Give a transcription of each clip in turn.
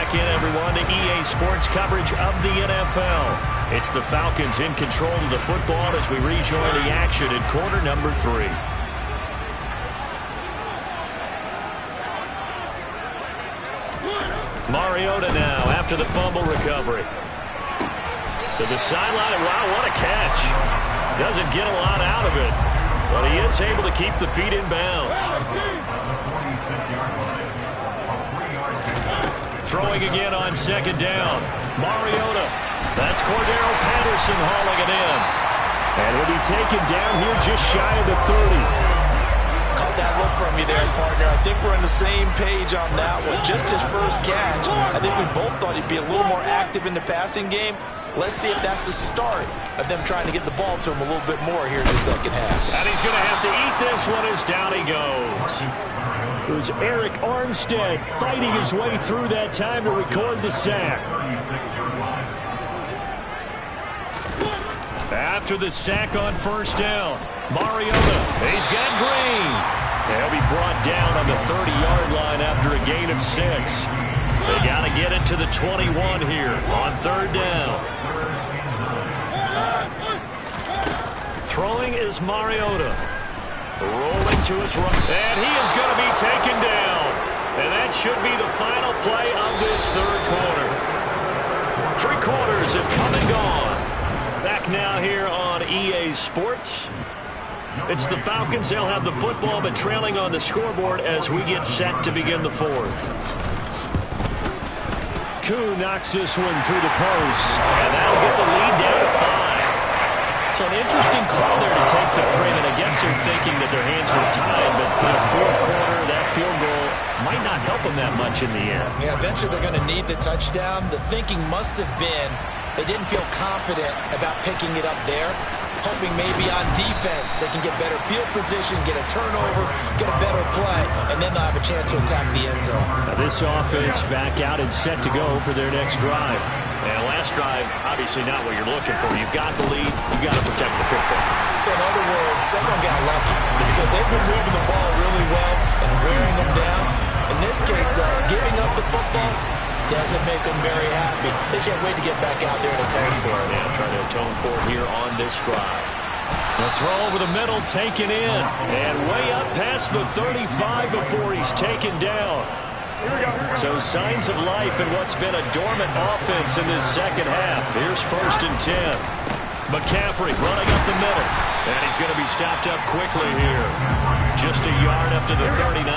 back in, everyone, to EA Sports coverage of the NFL. It's the Falcons in control of the football as we rejoin the action in quarter number 3. Mariota now after the fumble recovery. To the sideline. Wow, what a catch. Doesn't get a lot out of it, but he is able to keep the feet in bounds. Throwing again on second down. Mariota. That's Cordero Patterson hauling it in. And will be taken down here just shy of the 30. Caught that look from you there, partner. I think we're on the same page on that one. Just his first catch. I think we both thought he'd be a little more active in the passing game. Let's see if that's the start of them trying to get the ball to him a little bit more here in the second half. And he's going to have to eat this one as down he goes. It was Eric Armstead fighting his way through that time to record the sack. After the sack on first down, Mariota, he's got Green. He'll be brought down on the 30-yard line after a gain of 6. They got to get it to the 21 here on third down. Throwing is Mariota. Rolling to his right. And he is going to be taken down. And that should be the final play of this third quarter. 3 quarters have come and gone. Back now here on EA Sports. It's the Falcons. They'll have the football, but trailing on the scoreboard as we get set to begin the fourth. Koo knocks this one through the post, and that'll get the lead down to 5. So an interesting call there to take the 3, and I guess they're thinking that their hands were tied, but in the fourth quarter, that field goal might not help them that much in the end. Yeah, eventually they're going to need the touchdown. The thinking must have been they didn't feel confident about picking it up there, hoping maybe on defense they can get better field position, get a turnover, get a better play, and then they'll have a chance to attack the end zone. Now this offense back out and set to go for their next drive. And last drive, obviously not what you're looking for. You've got the lead. You've got to protect the football. So in other words, someone got lucky because they've been moving the ball really well and wearing them down. In this case, though, giving up the football doesn't make them very happy. They can't wait to get back out there and atone for it. Yeah, trying to atone for it here on this drive. The throw over the middle, taken in, and way up past the 35 before he's taken down. So signs of life in what's been a dormant offense in this second half. Here's 1st and 10. McCaffrey running up the middle, and he's going to be stopped up quickly here. Just a yard up to the 39.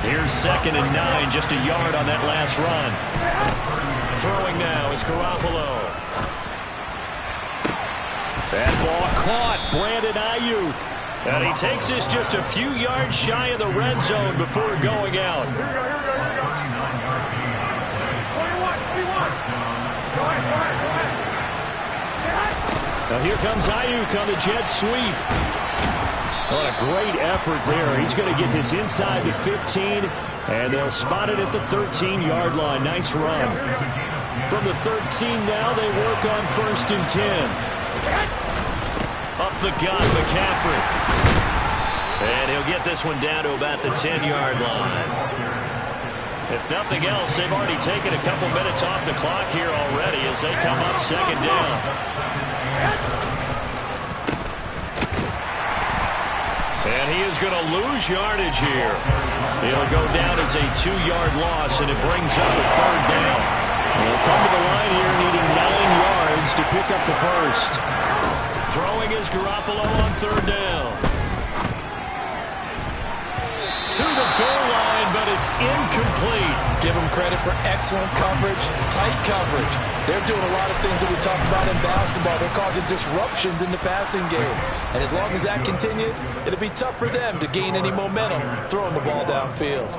Here's 2nd and 9, just a yard on that last run. Throwing now is Garoppolo. That ball caught, Brandon Ayuk. And he takes this just a few yards shy of the red zone before going out. Now here comes Ayuk on the jet sweep. What a great effort there. He's going to get this inside the 15, and they'll spot it at the 13-yard line. Nice run. From the 13 now, they work on 1st and 10. Up the gut, McCaffrey. And he'll get this one down to about the 10-yard line. If nothing else, they've already taken a couple minutes off the clock here already as they come up 2nd down. And he is going to lose yardage here. He'll go down as a 2-yard loss, and it brings up a 3rd down. He'll come to the line here needing 9 yards to pick up the 1st. Throwing is Garoppolo on 3rd down. To the goal line, but it's incomplete. Give them credit for excellent coverage, tight coverage. They're doing a lot of things that we talked about in basketball. They're causing disruptions in the passing game. And as long as that continues, it'll be tough for them to gain any momentum throwing the ball downfield.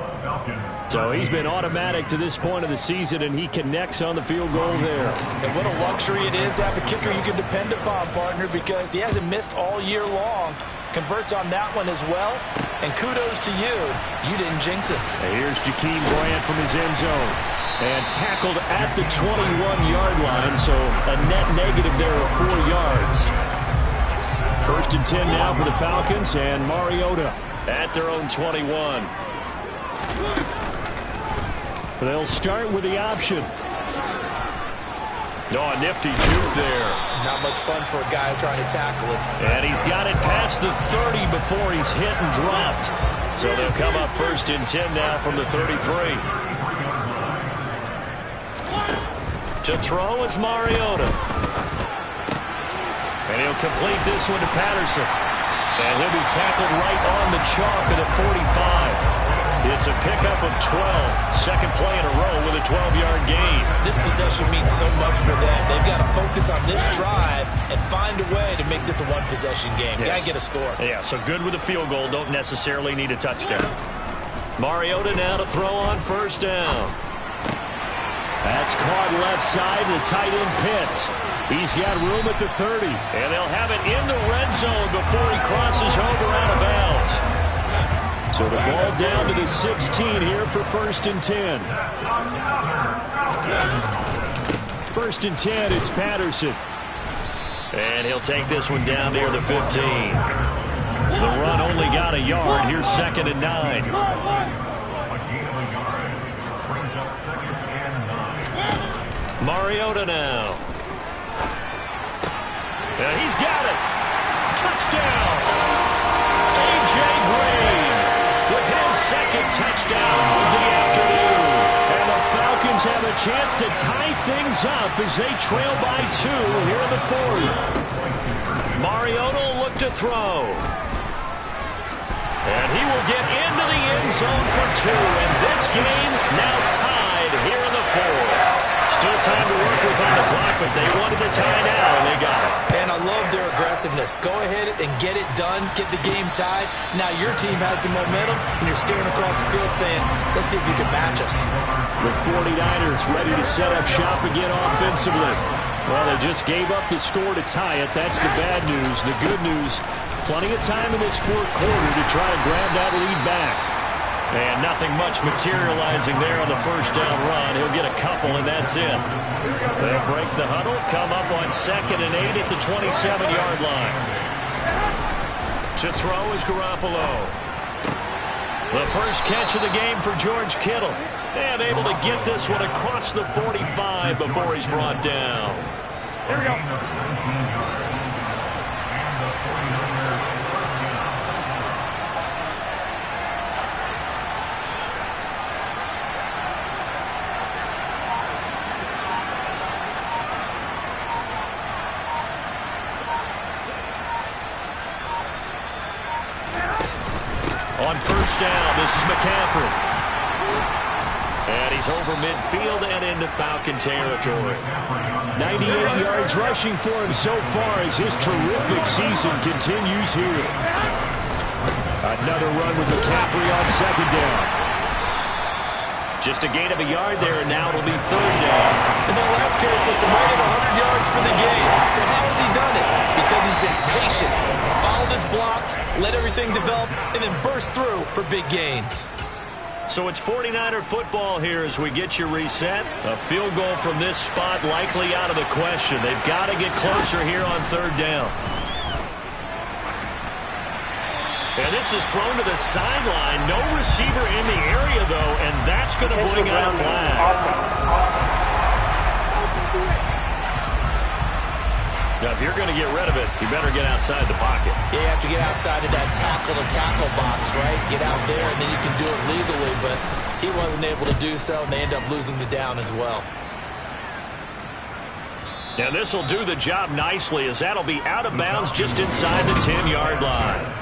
So he's been automatic to this point of the season, and he connects on the field goal there. And what a luxury it is to have a kicker you can depend upon, partner, because he hasn't missed all year long. Converts on that one as well. And kudos to you. You didn't jinx it. And here's Jakeem Grant from his end zone. And tackled at the 21-yard line, so a net negative there of 4 yards. 1st and 10 now for the Falcons, and Mariota at their own 21. They'll start with the option. Oh, a nifty juke there. Not much fun for a guy trying to tackle it. And he's got it past the 30 before he's hit and dropped. So they'll come up 1st and 10 now from the 33. To throw is Mariota. And he'll complete this one to Patterson. And he'll be tackled right on the chalk at the 45. It's a pickup of 12. Second play in a row with a 12-yard gain. This possession means so much for them. They've got to focus on this drive and find a way to make this a one-possession game. Yes. Got to get a score. Yeah, so good with a field goal. Don't necessarily need a touchdown. Mariota now to throw on 1st down. That's caught left side. The tight end Pitts. He's got room at the 30. And they'll have it in the red zone before he crosses over out of bounds. So the ball down to the 16 here for 1st and 10. 1st and 10, it's Patterson. And he'll take this one down near the 15. The run only got a yard. Here's 2nd and 9. Mariota now. And he's got it. Touchdown. A.J. Green with his 2nd touchdown of the afternoon. And the Falcons have a chance to tie things up as they trail by 2 here in the 4th. Mariota will look to throw. And he will get into the end zone for 2. And this game now tied here in the 4th. Still time to work with on the clock, but they wanted the tie now, and they got it. And I love their aggressiveness. Go ahead and get it done, get the game tied. Now your team has the momentum, and you're staring across the field saying, let's see if you can match us. The 49ers ready to set up shop again offensively. Well, they just gave up the score to tie it. That's the bad news. The good news, plenty of time in this 4th quarter to try to grab that lead back. And nothing much materializing there on the 1st down run. He'll get a couple, and that's it. They'll break the huddle, come up on 2nd and 8 at the 27-yard line. To throw is Garoppolo. The first catch of the game for George Kittle. And able to get this one across the 45 before he's brought down. Here we go. On 1st down, this is McCaffrey. And he's over midfield and into Falcon territory. 98 yards rushing for him so far as his terrific season continues here. Another run with McCaffrey on 2nd down. Just a gain of a yard there, and now it'll be 3rd down. And that last carry puts him right at 100 yards for the game. So how has he done it? Because he's been patient, followed his blocks, let everything develop, and then burst through for big gains. So it's 49er football here as we get you reset. A field goal from this spot likely out of the question. They've got to get closer here on 3rd down. And this is thrown to the sideline. No receiver in the area, though, and that's going to bring out a flag. Now, if you're going to get rid of it, you better get outside the pocket. Yeah, you have to get outside of that tackle-to-tackle box, right? Get out there, and then you can do it legally, but he wasn't able to do so, and they end up losing the down as well. Now, this will do the job nicely, as that'll be out of bounds just inside the 10-yard line.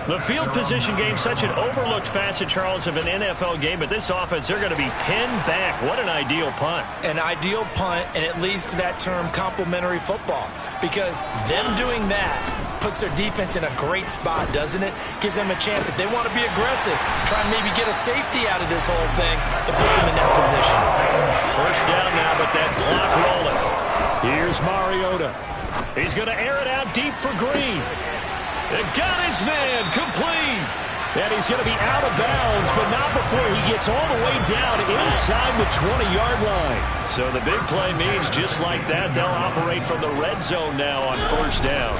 The field position game, such an overlooked facet, Charles, of an NFL game, but this offense, they're going to be pinned back. What an ideal punt. An ideal punt, and it leads to that term complementary football, because them doing that puts their defense in a great spot, doesn't it? Gives them a chance. If they want to be aggressive, try and maybe get a safety out of this whole thing, it puts them in that position. 1st down now, but that clock rolling. Here's Mariota. He's going to air it out deep for Green. It got his man complete. And he's going to be out of bounds, but not before he gets all the way down inside the 20-yard line. So the big play means just like that, they'll operate from the red zone now on 1st down.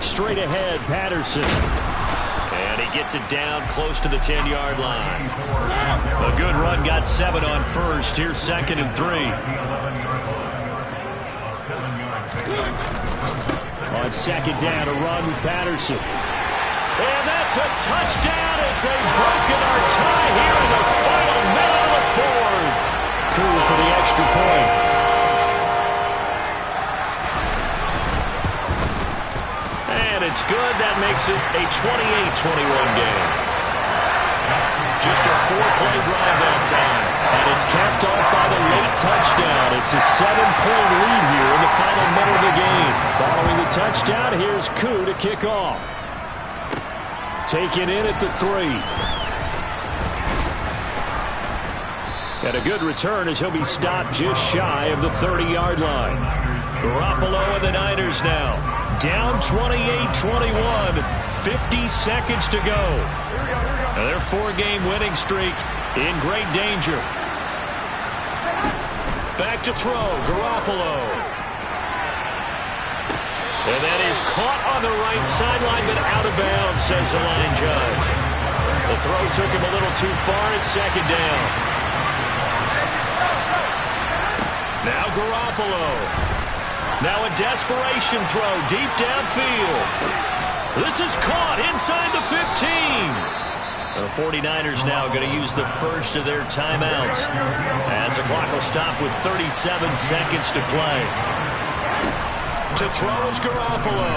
Straight ahead, Patterson. And he gets it down close to the 10-yard line. A good run got 7 on first. Here's 2nd and 3. On 2nd down, a run with Patterson. And that's a touchdown as they've broken our tie here in the final minute of the 4th. Cool for the extra point. And it's good. That makes it a 28-21 game. Just a 4-play drive that time. And it's capped off by the late touchdown. It's a 7-point lead here in the final minute of the game. Following the touchdown, here's Koo to kick off. Taken in at the 3. And a good return as he'll be stopped just shy of the 30-yard line. Garoppolo and the Niners now. Down 28-21. 50 seconds to go. Now their 4-game winning streak in great danger. Back to throw. Garoppolo. And that is caught on the right sideline, but out of bounds, says the line judge. The throw took him a little too far. It's 2nd down. Now Garoppolo. Now a desperation throw deep downfield. This is caught inside the 15. The 49ers now going to use the first of their timeouts as the clock will stop with 37 seconds to play. To throw is Garoppolo.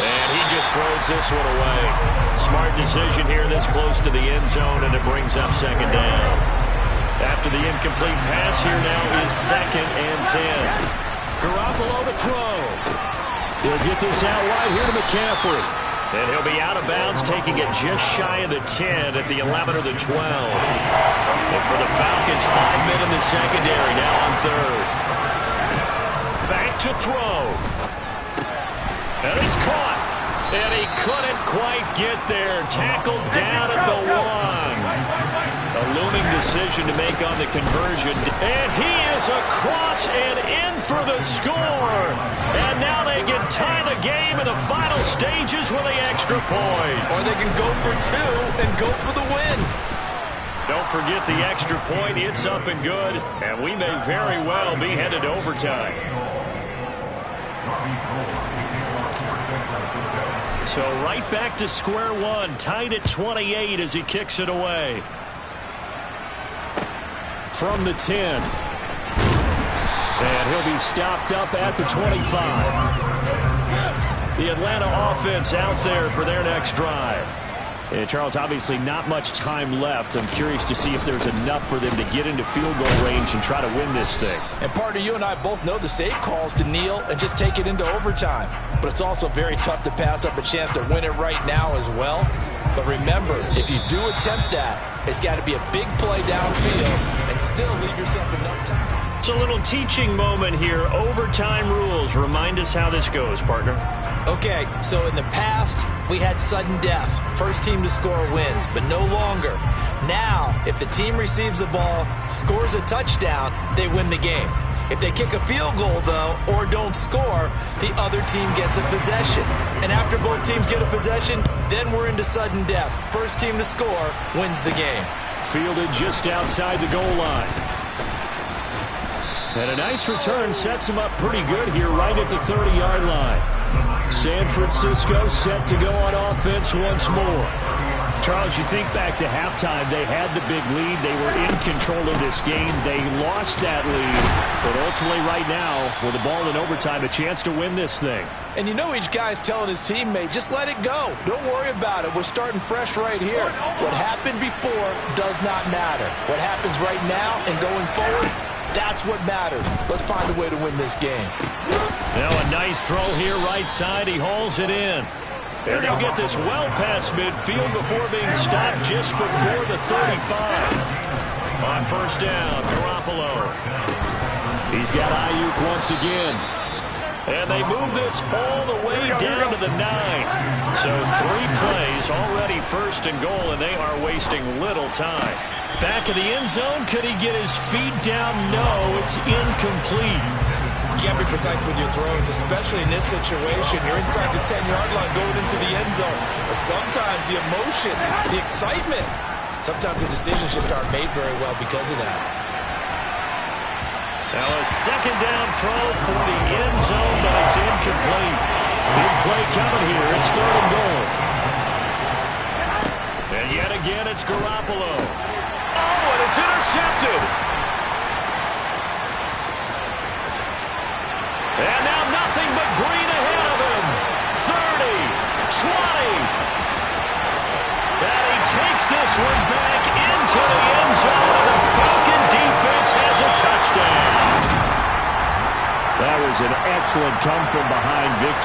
And he just throws this one away. Smart decision here this close to the end zone, and it brings up 2nd down. After the incomplete pass, here now is 2nd and 10. Garoppolo to throw. He'll get this out wide here to McCaffrey. And he'll be out of bounds, taking it just shy of the 10 at the 11 or the 12. And for the Falcons, 5 men in the secondary, now on 3rd. Back to throw. And it's caught. And he couldn't quite get there. Tackled down at the 1. A looming decision to make on the conversion. And he is across and in for the score. And now they can tie the game in the final stages with the extra point. Or they can go for 2 and go for the win. Don't forget the extra point. It's up and good. And we may very well be headed to overtime. So right back to square one. Tied at 28 as he kicks it away. From the 10. And he'll be stopped up at the 25. The Atlanta offense out there for their next drive. And Charles, obviously not much time left. I'm curious to see if there's enough for them to get into field goal range and try to win this thing. And partner, you and I both know the safe calls to kneel and just take it into overtime. But it's also very tough to pass up a chance to win it right now as well. But remember, if you do attempt that, it's got to be a big play downfield and still leave yourself enough time. It's a little teaching moment here. Overtime rules. Remind us how this goes, partner. Okay, so in the past, we had sudden death. First team to score wins, but no longer. Now, if the team receives the ball, scores a touchdown, they win the game. If they kick a field goal, though, or don't score, the other team gets a possession. And after both teams get a possession, then we're into sudden death. First team to score wins the game. Fielded just outside the goal line. And a nice return sets him up pretty good here right at the 30-yard line. San Francisco set to go on offense once more. Charles, you think back to halftime, they had the big lead. They were in control of this game. They lost that lead. But ultimately right now, with the ball in overtime, a chance to win this thing. And you know each guy's telling his teammate, just let it go. Don't worry about it. We're starting fresh right here. What happened before does not matter. What happens right now and going forward, that's what matters. Let's find a way to win this game. Now a nice throw here right side. He hauls it in. And they'll get this well past midfield before being stopped just before the 35. On first down, Garoppolo. He's got Ayuk once again. And they move this all the way down to the 9. So 3 plays already first and goal, and they are wasting little time. Back of the end zone, could he get his feet down? No, it's incomplete. You got to be precise with your throws, especially in this situation. You're inside the 10-yard line going into the end zone. But sometimes the emotion, the excitement, sometimes the decisions just aren't made very well because of that. Now a second down throw for the end zone, but it's incomplete. Big play coming here. It's 3rd and goal. And yet again, it's Garoppolo. Oh, and it's intercepted. And now nothing but green ahead of him. 30, 20. And he takes this one back into the end zone, and the Falcon defense has a touchdown. That was an excellent come-from-behind victory.